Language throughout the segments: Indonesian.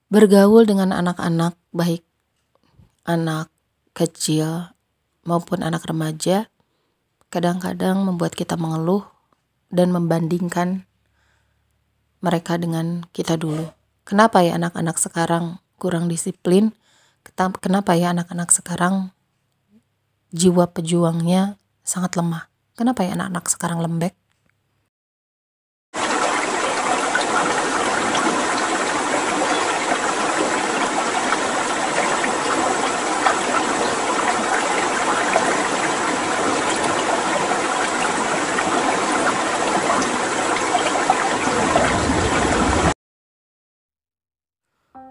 Bergaul dengan anak-anak, baik anak kecil maupun anak remaja, kadang-kadang membuat kita mengeluh dan membandingkan mereka dengan kita dulu. Kenapa ya anak-anak sekarang kurang disiplin? Kenapa ya anak-anak sekarang jiwa pejuangnya sangat lemah? Kenapa ya anak-anak sekarang lembek?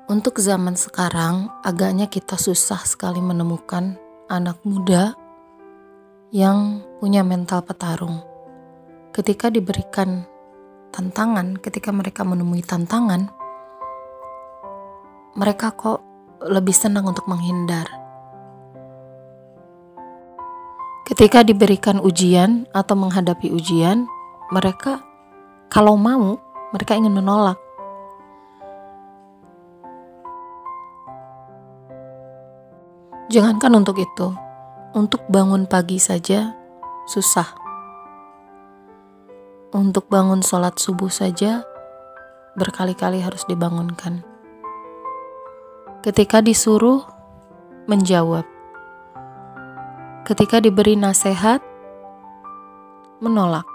Untuk zaman sekarang, agaknya kita susah sekali menemukan anak muda yang punya mental petarung. Ketika diberikan tantangan, ketika mereka menemui tantangan, mereka kok lebih senang untuk menghindar. Ketika diberikan ujian atau menghadapi ujian, mereka kalau mau, mereka ingin menolak. Jangankan untuk itu, untuk bangun pagi saja susah. Untuk bangun sholat subuh saja berkali-kali harus dibangunkan. Ketika disuruh, menjawab. Ketika diberi nasihat, menolak.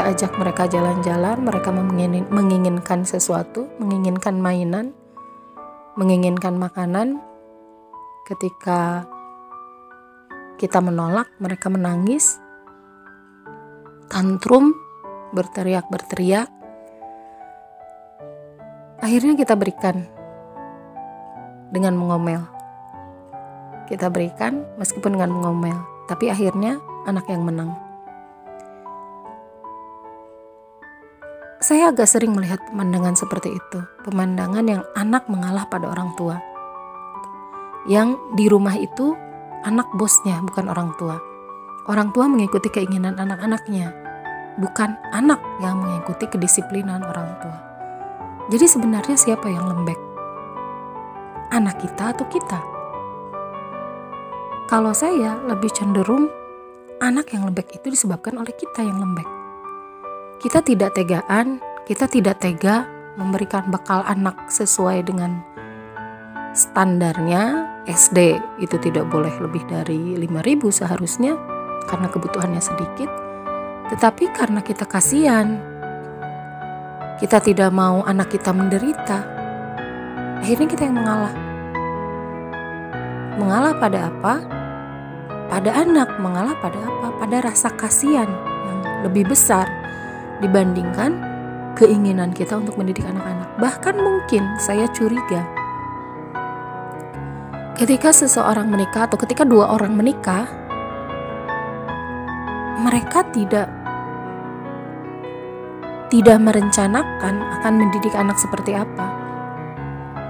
Ajak mereka jalan-jalan, mereka menginginkan sesuatu, menginginkan mainan, menginginkan makanan. Ketika kita menolak, mereka menangis, tantrum, berteriak-berteriak. Akhirnya kita berikan dengan mengomel. Kita berikan meskipun dengan mengomel, tapi akhirnya anak yang menang. Saya agak sering melihat pemandangan seperti itu, pemandangan yang anak mengalah pada orang tua. Yang di rumah itu anak bosnya, bukan orang tua. Orang tua mengikuti keinginan anak-anaknya, bukan anak yang mengikuti kedisiplinan orang tua. Jadi sebenarnya siapa yang lembek? Anak kita atau kita? Kalau saya lebih cenderung anak yang lembek itu disebabkan oleh kita yang lembek. Kita tidak tegaan, kita tidak tega memberikan bekal anak sesuai dengan standarnya. SD itu tidak boleh lebih dari 5.000 seharusnya karena kebutuhannya sedikit. Tetapi karena kita kasihan, kita tidak mau anak kita menderita, akhirnya kita yang mengalah. Mengalah pada apa? Pada anak. Mengalah pada apa? Pada rasa kasihan yang lebih besar dibandingkan keinginan kita untuk mendidik anak-anak. Bahkan mungkin saya curiga, ketika seseorang menikah atau ketika dua orang menikah, mereka tidak tidak merencanakan akan mendidik anak seperti apa.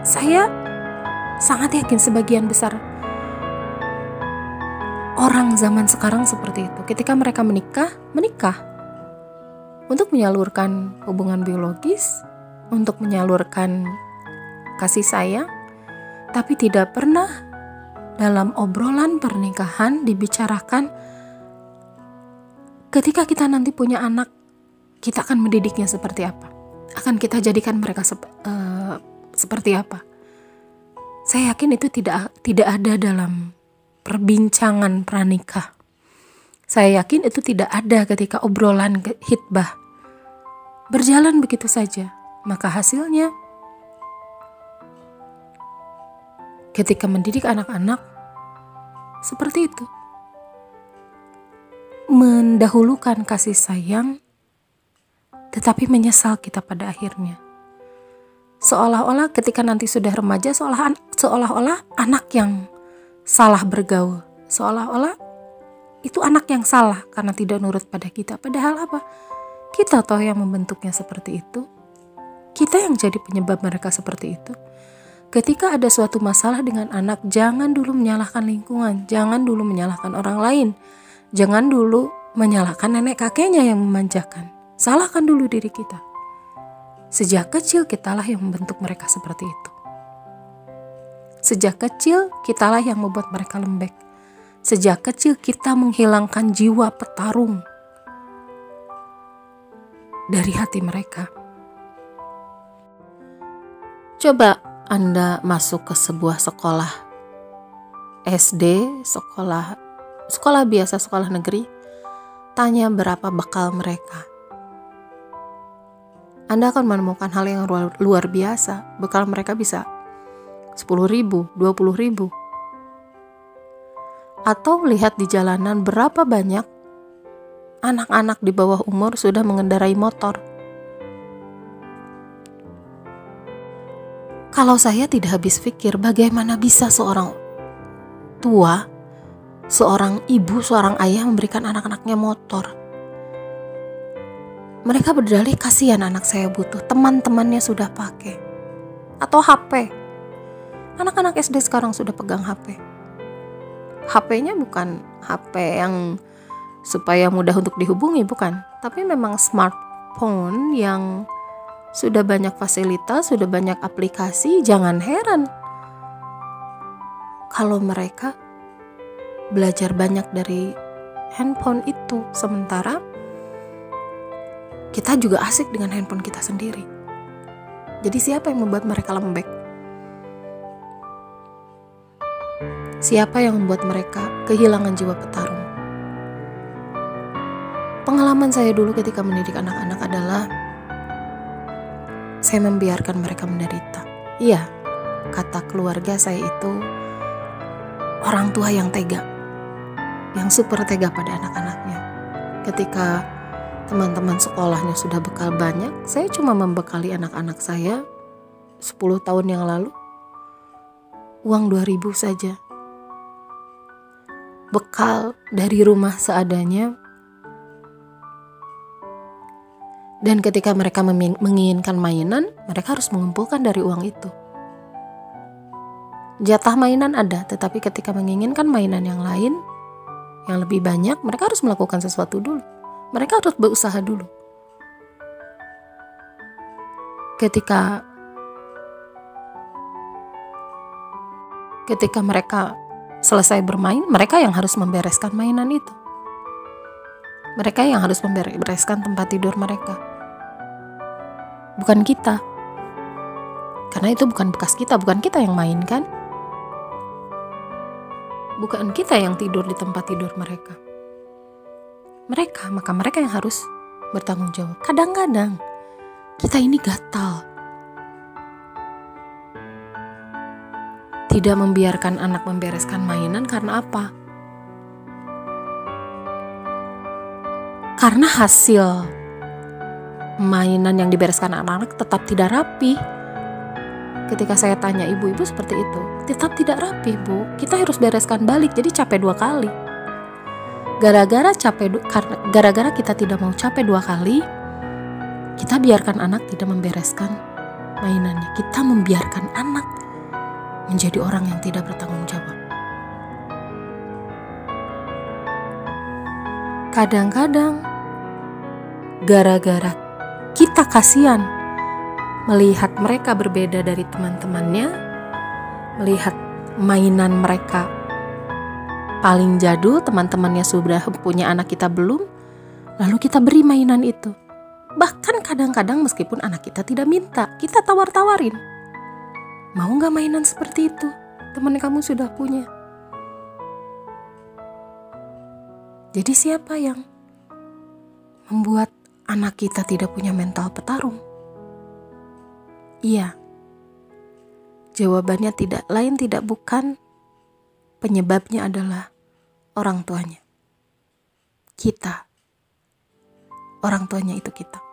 Saya sangat yakin sebagian besar orang zaman sekarang seperti itu. Ketika mereka menikah untuk menyalurkan hubungan biologis, untuk menyalurkan kasih sayang, tapi tidak pernah dalam obrolan pernikahan dibicarakan ketika kita nanti punya anak, kita akan mendidiknya seperti apa? Akan kita jadikan mereka seperti apa? Saya yakin itu tidak ada dalam perbincangan pranikah. Saya yakin itu tidak ada ketika obrolan khitbah. Berjalan begitu saja. Maka hasilnya, ketika mendidik anak-anak seperti itu, mendahulukan kasih sayang, tetapi menyesal kita pada akhirnya. Seolah-olah ketika nanti sudah remaja, seolah-olah anak yang salah bergaul, seolah-olah itu anak yang salah karena tidak nurut pada kita. Padahal apa? Kita toh yang membentuknya seperti itu. Kita yang jadi penyebab mereka seperti itu. Ketika ada suatu masalah dengan anak, jangan dulu menyalahkan lingkungan, jangan dulu menyalahkan orang lain. Jangan dulu menyalahkan nenek kakeknya yang memanjakan. Salahkan dulu diri kita. Sejak kecil kitalah yang membentuk mereka seperti itu. Sejak kecil kitalah yang membuat mereka lembek. Sejak kecil kita menghilangkan jiwa petarung dari hati mereka. Coba Anda masuk ke sebuah sekolah SD, sekolah biasa, sekolah negeri, tanya berapa bekal mereka. Anda akan menemukan hal yang luar biasa. Bekal mereka bisa 10.000, 20.000. Atau lihat di jalanan berapa banyak anak-anak di bawah umur sudah mengendarai motor. Kalau saya tidak habis pikir bagaimana bisa seorang tua, seorang ibu, seorang ayah memberikan anak-anaknya motor. Mereka berdalih kasihan anak saya butuh, teman-temannya sudah pakai. Atau HP. Anak-anak SD sekarang sudah pegang HP. HP-nya bukan HP yang supaya mudah untuk dihubungi, bukan. Tapi memang smartphone yang sudah banyak fasilitas, sudah banyak aplikasi. Jangan heran kalau mereka belajar banyak dari handphone itu. Sementara kita juga asik dengan handphone kita sendiri. Jadi siapa yang membuat mereka lembek? Siapa yang membuat mereka kehilangan jiwa petarung? Pengalaman saya dulu ketika mendidik anak-anak adalah saya membiarkan mereka menderita. Iya, kata keluarga saya itu orang tua yang tega, yang super tega pada anak-anaknya. Ketika teman-teman sekolahnya sudah bekal banyak, saya cuma membekali anak-anak saya 10 tahun yang lalu uang 2.000 saja. Bekal dari rumah seadanya. Dan ketika mereka menginginkan mainan, mereka harus mengumpulkan dari uang itu. Jatah mainan ada, tetapi ketika menginginkan mainan yang lain, yang lebih banyak, mereka harus melakukan sesuatu dulu. Mereka harus berusaha dulu. Ketika mereka selesai bermain, mereka yang harus membereskan mainan itu. Mereka yang harus membereskan tempat tidur mereka. Bukan kita. Karena itu bukan bekas kita, bukan kita yang main kan? Bukan kita yang tidur di tempat tidur mereka. Maka mereka yang harus bertanggung jawab. Kadang-kadang kita ini gatal. Tidak membiarkan anak membereskan mainan karena apa? Karena hasil mainan yang dibereskan anak-anak tetap tidak rapi. Ketika saya tanya ibu-ibu seperti itu, tetap tidak rapi, Bu. Kita harus bereskan balik, jadi capek 2 kali. Gara-gara kita tidak mau capek 2 kali, Kita biarkan anak tidak membereskan mainannya. Kita membiarkan anak menjadi orang yang tidak bertanggung jawab. Kadang-kadang gara-gara kita kasihan melihat mereka berbeda dari teman-temannya, melihat mainan mereka paling jadul, teman-temannya sudah punya anak, kita belum, lalu kita beri mainan itu. Bahkan kadang-kadang meskipun anak kita tidak minta, kita tawar-tawarin. Mau gak mainan seperti itu? Teman kamu sudah punya. Jadi siapa yang membuat anak kita tidak punya mental petarung? Iya. Jawabannya tidak lain tidak bukan, penyebabnya adalah orang tuanya. Kita. Orang tuanya itu kita.